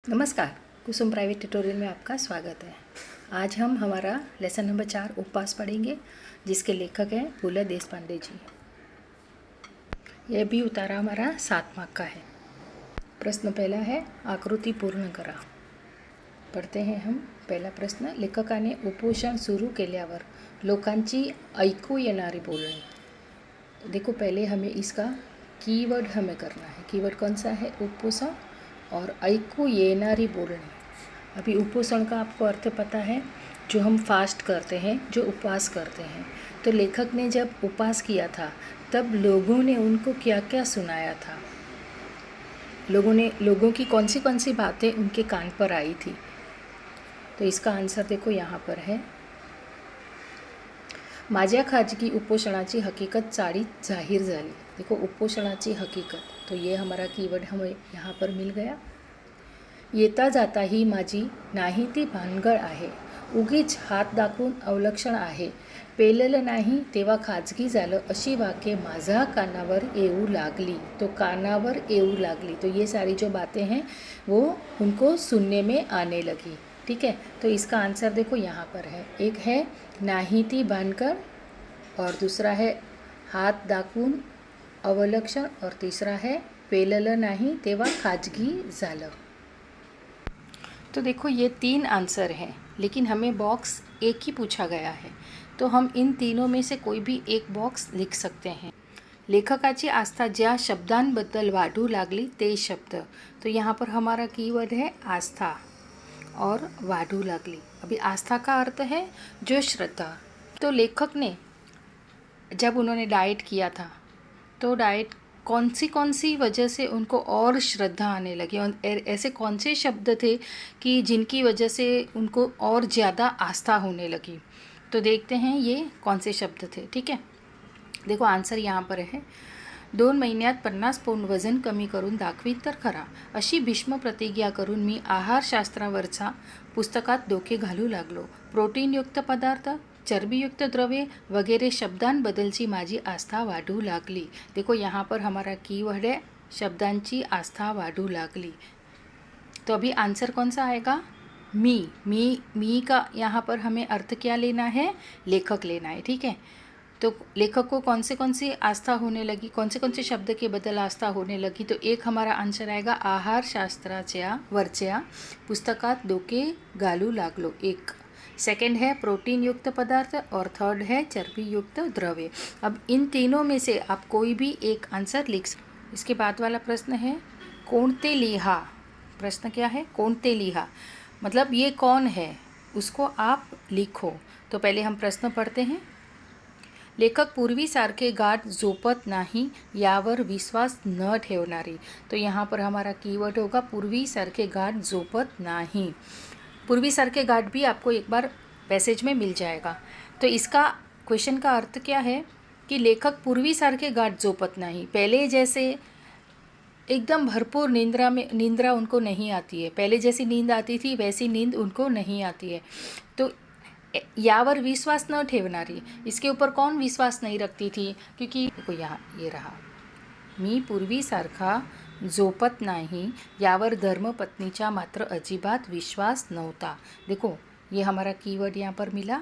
नमस्कार, कुसुम private tutorial में आपका स्वागत है। आज हम हमारा लेसन नंबर 4 उपवास पढ़ेंगे, जिसके लेखक हैं पु ल देशपांडे जी। यह भी उतारा हमारा 7 मार्क का है। प्रश्न पहला है, आकृति पूर्ण करा। पढ़ते हैं हम। पहला प्रश्न, लेखकाने उपोषण सुरू केल्यावर लोकांची ऐकू येणारी बोलणी। देखो, पहले हमें इसका कीवर्ड हमें करना है। कीवर्ड कौन सा है? उपोषण और ऐकू येणारी बोलणी। अभी उपोषण का आपको अर्थ पता है, जो हम फास्ट करते हैं, जो उपवास करते हैं। तो लेखक ने जब उपवास किया था तब लोगों ने उनको क्या क्या सुनाया था, लोगों की कौन सी बातें उनके कान पर आई थी। तो इसका आंसर देखो यहाँ पर है, माझ्या खाजगी उपोषणाची हकीकत चाळीत जाहीर झाली। देखो, उपोषणाची हकीकत, तो ये हमारा कीवर्ड हमें यहाँ पर मिल गया। येता जाता ही माझी नाही ती भानगड आहे, उगीच हात दाखवून अवलक्षण आहे, पेललं नाही तेव्हा खाजगी झालं, अशी वाक्ये माझा कानावर येऊ लागली। तो कानावर येऊ लागली, तो ये सारी जो बातें हैं वो उनको सुनने में आने लगी। ठीक है, तो इसका आंसर देखो यहाँ पर है। एक है नाही ती भानगड, और दूसरा है हात दाखवून अवलक्षण, और तीसरा है पेललं नाही तेव्हा खाजगी झालं। तो देखो, ये 3 आंसर हैं, लेकिन हमें बॉक्स एक ही पूछा गया है, तो हम इन तीनों में से कोई भी एक बॉक्स लिख सकते हैं। लेखकाची आस्था ज्या शब्दांबद्दल वाढू लागली ते शब्द, तो यहाँ पर हमारा कीवर्ड है आस्था और वाढू लागली। अभी आस्था का अर्थ है जो श्रद्धा। तो लेखक ने जब उन्होंने डाइट किया था, तो डाइट कौन सी वजह से उनको और श्रद्धा आने लगी, और ऐसे कौन से शब्द थे कि जिनकी वजह से उनको और ज़्यादा आस्था होने लगी। तो देखते हैं ये कौन से शब्द थे। ठीक है, देखो आंसर यहाँ पर है, 2 महिन्यात 50 पौंड वजन कमी करून दाखवीन तर खरा, अशी भीष्म प्रतिज्ञा करून मी आहारशास्त्रावरचा पुस्तकात डोके घालू लागलो। प्रोटीनयुक्त पदार्थ, चरबीयुक्त द्रव्ये वगैरे शब्दांबद्दलची माझी आस्था वाढू लागली। देखो, यहाँ पर हमारा कीवर्ड है शब्दांची आस्था वाढू लागली। तो अभी आंसर कौन सा आएगा? मी का यहाँ पर हमें अर्थ क्या लेना है? लेखक लेना है। ठीक है, तो लेखक को कौन सी आस्था होने लगी, कौन से शब्द के बदल आस्था होने लगी। तो एक हमारा आंसर आएगा आहारशास्त्राच्या वरच्या पुस्तकात डोके घालू लागलो, एक। सेकंड है प्रोटीन युक्त पदार्थ, और थर्ड है चर्बी युक्त द्रव्य। अब इन तीनों में से आप कोई भी एक आंसर लिख सकते। इसके बाद वाला प्रश्न है, कोणते लिहा। प्रश्न क्या है? कोणते लिहा, मतलब ये कौन है, उसको आप लिखो। तो पहले हम प्रश्न पढ़ते हैं। लेखक पूर्वीसारखे गाठ झोपत नाही यावर विश्वास न ठेवणारी। तो यहाँ पर हमारा कीवर्ड होगा पूर्वीसारखे गाठ झोपत नाही। पूर्वीसारखे गाठ भी आपको एक बार पैसेज में मिल जाएगा। तो इसका क्वेश्चन का अर्थ क्या है कि लेखक पूर्वीसारखे गाठ झोपत नाही, पहले जैसे एकदम भरपूर निंद्रा उनको नहीं आती है, पहले जैसी नींद आती थी वैसी नींद उनको नहीं आती है। तो यावर विश्वास न ठेवणारी, इसके ऊपर कौन विश्वास नहीं रखती थी? क्योंकि देखो यहाँ ये रहा, मी पूर्वीसारखा झोपत नाही यावर धर्मपत्नीचा मात्र अजिबात विश्वास नव्हता। देखो, ये हमारा कीवर्ड यहाँ पर मिला।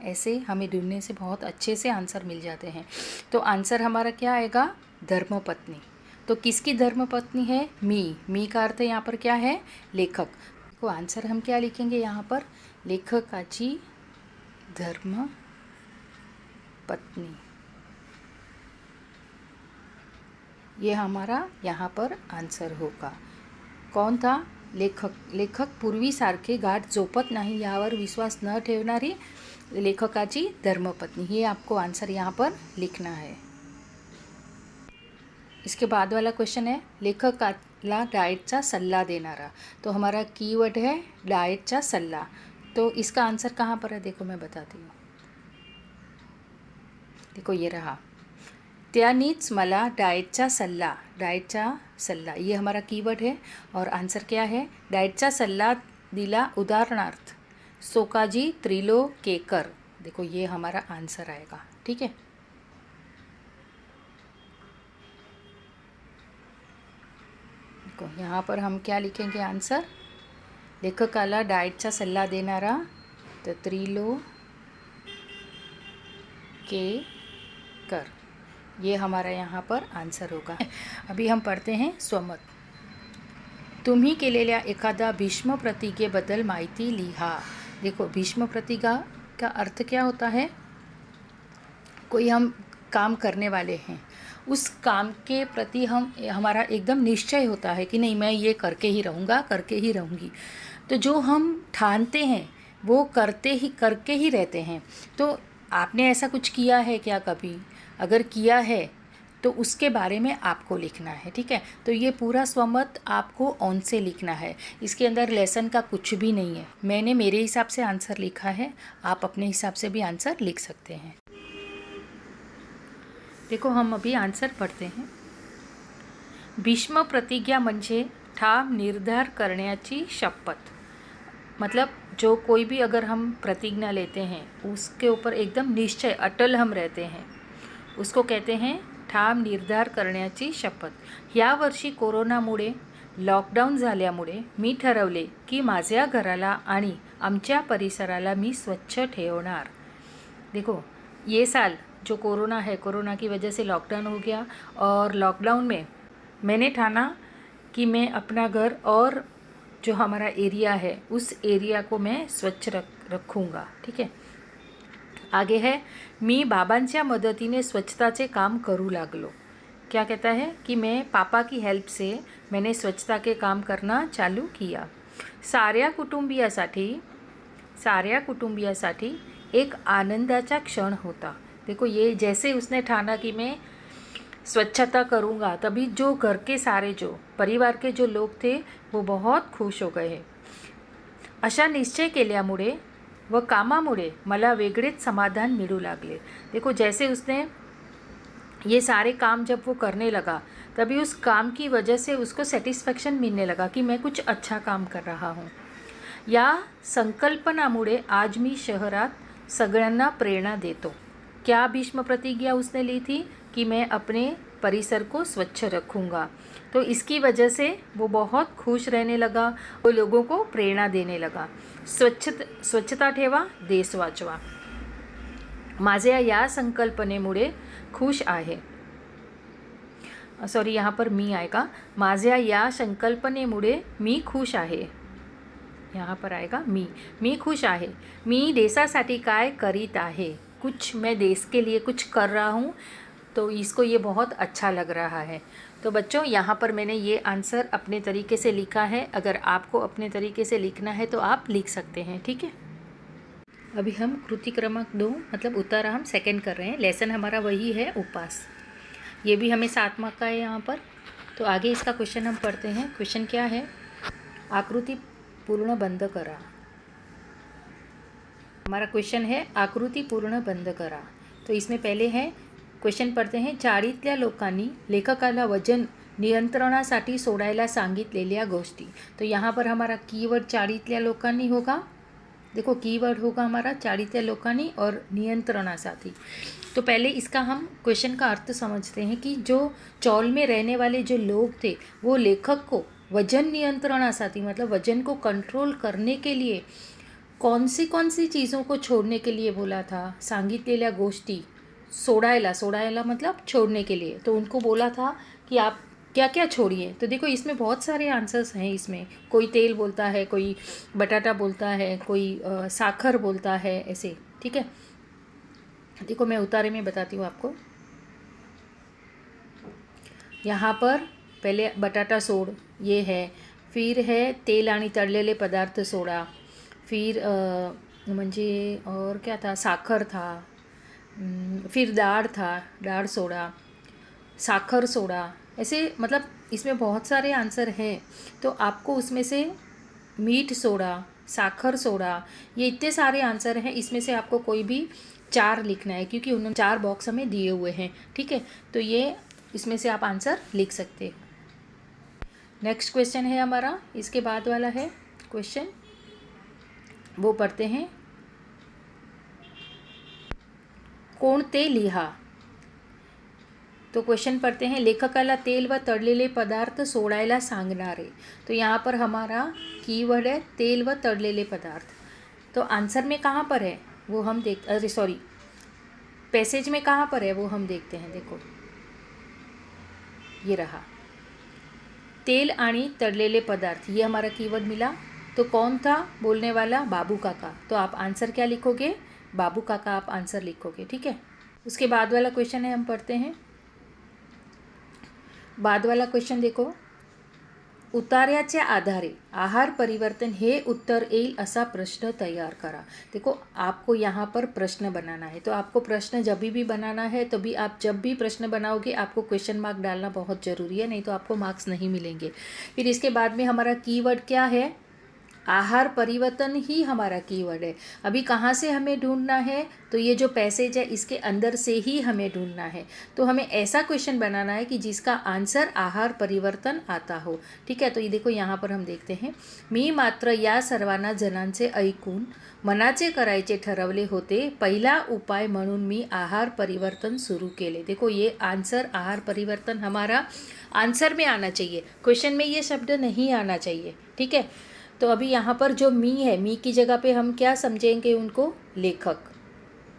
ऐसे हमें ढूंढने से बहुत अच्छे से आंसर मिल जाते हैं। तो आंसर हमारा क्या आएगा? धर्मपत्नी। तो किसकी धर्मपत्नी है? मी का अर्थ यहाँ पर क्या है? लेखक। तो आंसर हम क्या लिखेंगे यहाँ पर? लेखकाची धर्मपत्नी। ये हमारा यहाँ पर आंसर होगा। कौन था? लेखक पूर्वीसारखे गाठ झोपत नाही यावर विश्वास न ठेवणारी लेखकाची धर्मपत्नी। ये आपको आंसर यहाँ पर लिखना है। इसके बाद वाला क्वेश्चन है, लेखकाला डाएटचा सल्ला देणारा। तो हमारा कीवर्ड है डाएटचा सल्ला। तो इसका आंसर कहाँ पर है? देखो मैं बताती हूँ। देखो ये रहा, त्यानीच मला डाएटचा सल्ला, ये हमारा कीवर्ड है। और आंसर क्या है? डाएटचा सल्ला दिला उदाहरणार्थ सोकाजी त्रिलोकेकर। देखो ये हमारा आंसर आएगा। ठीक है, देखो यहाँ पर हम क्या लिखेंगे आंसर, लेखकाला डाएटचा सल्ला देणारा तर त्रिलोकेकर, ये हमारा यहाँ पर आंसर होगा। अभी हम पढ़ते हैं स्वमत। तुम्ही केलेल्या एखादा भीष्म प्रतिज्ञेबद्दल माहिती लिहा। देखो भीष्म प्रतिज्ञा का अर्थ क्या होता है, कोई हम काम करने वाले हैं, उस काम के प्रति हमारा एकदम निश्चय होता है कि नहीं मैं ये करके ही रहूँगा, करके ही रहूँगी। तो जो हम ठानते हैं वो करके ही रहते हैं। तो आपने ऐसा कुछ किया है क्या कभी? अगर किया है तो उसके बारे में आपको लिखना है, ठीक है। तो ये पूरा स्वमत आपको ऑन से लिखना है, इसके अंदर लेसन का कुछ भी नहीं है। मैंने मेरे हिसाब से आंसर लिखा है, आप अपने हिसाब से भी आंसर लिख सकते हैं। देखो हम अभी आंसर पढ़ते हैं। भीष्म प्रतिज्ञा म्हणजे ठाम निर्धार करण्याची शपथ, मतलब जो कोई भी अगर हम प्रतिज्ञा लेते हैं उसके ऊपर एकदम निश्चय अटल हम रहते हैं, उसको कहते हैं ठाम निर्धार करण्याची शपथ। या वर्षी कोरोनामुळे लॉकडाऊन झाल्यामुळे मी ठरवले की माझ्या घराला आणि आमच्या परिसराला मी स्वच्छ ठेवणार। देखो ये साल जो कोरोना है, कोरोना की वजह से लॉकडाउन हो गया और लॉकडाउन में मैंने ठाना कि मैं अपना घर और जो हमारा एरिया है उस एरिया को मैं स्वच्छ रखूँगा, ठीक है। आगे है मी बाबांच्या मदतीने स्वच्छताचे काम करू लागलो। क्या कहता है कि मैं पापा की हेल्प से मैंने स्वच्छता के काम करना चालू किया। साऱ्या कुटुंबियासाठी एक आनंदाचा क्षण होता। देखो ये जैसे उसने ठाना कि मैं स्वच्छता करूँगा, तभी जो घर के सारे जो परिवार के जो लोग थे वो बहुत खुश हो गए। अशा निश्चय केल्यामुळे व कामामुळे मला वेगळेच समाधान मिलू लागले। देखो जैसे उसने ये सारे काम जब वो करने लगा तभी उस काम की वजह से उसको सेटिस्फैक्शन मिलने लगा कि मैं कुछ अच्छा काम कर रहा हूँ। या संकल्पनामुळे आज मी शहरात सगळ्यांना प्रेरणा देतो। क्या भीष्म प्रतिज्ञा उसने ली थी कि मैं अपने परिसर को स्वच्छ रखूँगा, तो इसकी वजह से वो बहुत खुश रहने लगा, वो लोगों को प्रेरणा देने लगा। स्वच्छता ठेवा, देश वाचवा। माझ्या या संकल्पनेमुळे खुश आहे, सॉरी यहाँ पर मी आएगा, माझ्या या संकल्पनेमुळे मी खुश आहे, यहाँ पर आएगा मी खुश आहे। मी देशासाठी काय करीत आहे, कुछ मैं देश के लिए कुछ कर रहा हूँ, तो इसको ये बहुत अच्छा लग रहा है। तो बच्चों यहाँ पर मैंने ये आंसर अपने तरीके से लिखा है, अगर आपको अपने तरीके से लिखना है तो आप लिख सकते हैं, ठीक है। अभी हम कृति क्रमांक 2 मतलब उतारा हम सेकंड कर रहे हैं। लेसन हमारा वही है उपास, ये भी हमें 7 मार्क का है यहाँ पर। तो आगे इसका क्वेश्चन हम पढ़ते हैं। क्वेश्चन क्या है, आकृति पूर्ण बंद करा। हमारा क्वेश्चन है आकृति पूर्ण बंद करा। तो इसमें पहले है क्वेश्चन पढ़ते हैं, चाळीतल्या लोकांनी लेखकाला वजन नियंत्रणासाठी सोडायला सांगितलेल्या गोष्टी। तो यहाँ पर हमारा कीवर्ड चाळीतल्या लोकांनी होगा। देखो कीवर्ड होगा हमारा चाळीतल्या लोकांनी और नियंत्रणासाठी। तो पहले इसका हम क्वेश्चन का अर्थ समझते हैं कि जो चौल में रहने वाले जो लोग थे वो लेखक को वजन नियंत्रणासाठी मतलब वजन को कंट्रोल करने के लिए कौन सी चीज़ों को छोड़ने के लिए बोला था। सांगितलेल्या गोष्टी, सोडायला मतलब छोड़ने के लिए, तो उनको बोला था कि आप क्या क्या छोड़िए। तो देखो इसमें बहुत सारे आंसर्स हैं। इसमें कोई तेल बोलता है, कोई बटाटा बोलता है, कोई साखर बोलता है, ऐसे, ठीक है। देखो मैं उतारे में बताती हूँ आपको। यहाँ पर पहले बटाटा सोड ये है, फिर है तेल आणि तळलेले पदार्थ सोडा, फिर म्हणजे और क्या था, साखर था, फिर दाढ़ था, दाढ़ सोडा, साखर सोडा, ऐसे मतलब इसमें बहुत सारे आंसर हैं। तो आपको उसमें से मीठ सोडा, साखर सोडा, ये इतने सारे आंसर हैं, इसमें से आपको कोई भी 4 लिखना है क्योंकि उन्होंने 4 बॉक्स हमें दिए हुए हैं, ठीक है। तो ये इसमें से आप आंसर लिख सकते हो। नेक्स्ट क्वेश्चन है हमारा, इसके बाद वाला है क्वेश्चन, वो पढ़ते हैं। कोणते लिहा। तो क्वेश्चन पढ़ते हैं, लेखकाला तेल व तळलेले पदार्थ सोडायला सांगणारे। तो यहाँ पर हमारा कीवर्ड है तेल व तळलेले पदार्थ। तो आंसर में कहाँ पर है वो हम पैसेज में कहाँ पर है वो हम देखते हैं। देखो ये रहा, तेल आणि तळलेले पदार्थ, ये हमारा कीवर्ड मिला। तो कौन था बोलने वाला? बाबू काका। तो आप आंसर क्या लिखोगे? बाबू काका आप आंसर लिखोगे, ठीक है। उसके बाद वाला क्वेश्चन है, हम पढ़ते हैं। बाद वाला क्वेश्चन देखो, उतार्याच्या आधारे आहार परिवर्तन हे उत्तर येईल असा प्रश्न तैयार करा। देखो आपको यहाँ पर प्रश्न बनाना है। तो आपको प्रश्न जब भी बनाना है, तो भी आप जब भी प्रश्न बनाओगे आपको क्वेश्चन मार्क डालना बहुत ज़रूरी है, नहीं तो आपको मार्क्स नहीं मिलेंगे। फिर इसके बाद में हमारा कीवर्ड क्या है? आहार परिवर्तन ही हमारा कीवर्ड है। अभी कहाँ से हमें ढूंढना है? तो ये जो पैसेज है इसके अंदर से ही हमें ढूंढना है। तो हमें ऐसा क्वेश्चन बनाना है कि जिसका आंसर आहार परिवर्तन आता हो, ठीक है। तो ये देखो यहाँ पर हम देखते हैं, मी मात्र या सर्वांना जणांचे ऐकून मनाचे करायचे ठरवले होते, पहिला उपाय म्हणून मी आहार परिवर्तन शुरू केले। देखो ये आंसर आहार परिवर्तन हमारा आंसर में आना चाहिए, क्वेश्चन में ये शब्द नहीं आना चाहिए, ठीक है। तो अभी यहाँ पर जो मी है, मी की जगह पे हम क्या समझेंगे उनको? लेखक,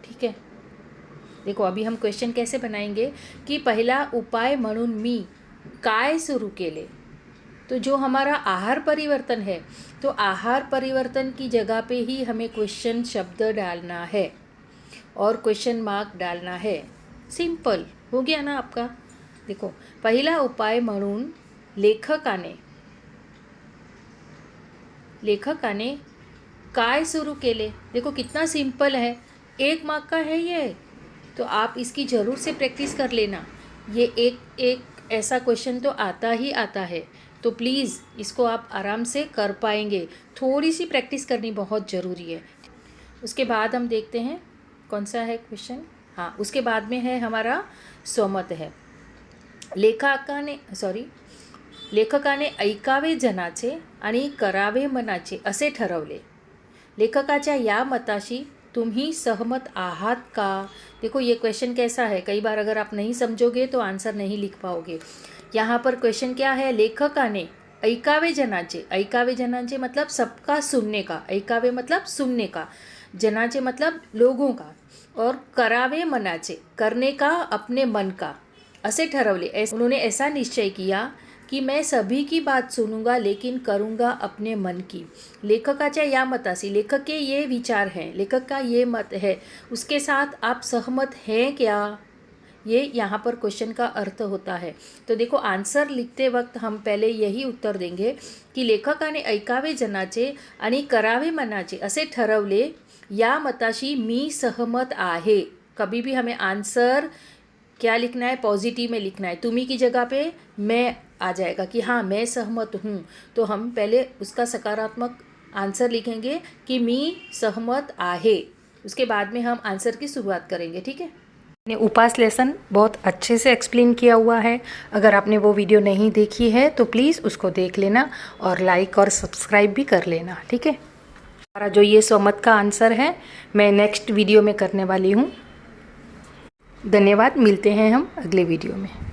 ठीक है। देखो अभी हम क्वेश्चन कैसे बनाएंगे कि पहिला उपाय म्हणून मी काय सुरू केले। तो जो हमारा आहार परिवर्तन है, तो आहार परिवर्तन की जगह पे ही हमें क्वेश्चन शब्द डालना है और क्वेश्चन मार्क डालना है। सिंपल हो गया ना आपका। देखो पहिला उपाय म्हणून लेखकाने काय सुरू केले। देखो कितना सिंपल है, 1 मार्क का है ये। तो आप इसकी ज़रूर से प्रैक्टिस कर लेना। ये एक ऐसा क्वेश्चन तो आता ही आता है, तो प्लीज़ इसको आप आराम से कर पाएंगे। थोड़ी सी प्रैक्टिस करनी बहुत ज़रूरी है। उसके बाद हम देखते हैं कौन सा है क्वेश्चन। हाँ, उसके बाद में है हमारा स्वमत है। लेखकाने ऐकावे जनाचे आणि करावे मनाचे असे ठरवले। लेखकाच्या या मताशी तुम्ही सहमत आहात का? देखो ये क्वेश्चन कैसा है, कई बार अगर आप नहीं समझोगे तो आंसर नहीं लिख पाओगे। यहाँ पर क्वेश्चन क्या है? लेखकाने ऐकावे जनाचे मतलब सबका सुनने का, ऐकावे मतलब सुनने का, जनाचे मतलब लोगों का, और करावे मनाचे करने का, अपने मन का, असे ठरवले। उन्होंने ऐसा निश्चय किया कि मैं सभी की बात सुनूंगा लेकिन करूंगा अपने मन की। लेखकाच्या या मतासी, लेखक के ये विचार हैं, लेखक का ये मत है, उसके साथ आप सहमत हैं क्या? ये यहाँ पर क्वेश्चन का अर्थ होता है। तो देखो आंसर लिखते वक्त हम पहले यही उत्तर देंगे कि लेखकाने ऐकावे जनाचे आणि करावे मनाचे असे ठरवले, या मताशी मी सहमत आहे। कभी भी हमें आंसर क्या लिखना है? पॉजिटिव में लिखना है। तुम्ही की जगह पे मैं आ जाएगा कि हाँ मैं सहमत हूँ, तो हम पहले उसका सकारात्मक आंसर लिखेंगे कि मी सहमत आहे। उसके बाद में हम आंसर की शुरुआत करेंगे, ठीक है। मैंने उपास लेसन बहुत अच्छे से एक्सप्लेन किया हुआ है। अगर आपने वो वीडियो नहीं देखी है तो प्लीज़ उसको देख लेना और लाइक और सब्सक्राइब भी कर लेना, ठीक है। हमारा जो ये स्वमत का आंसर है मैं नेक्स्ट वीडियो में करने वाली हूँ। धन्यवाद, मिलते हैं हम अगले वीडियो में।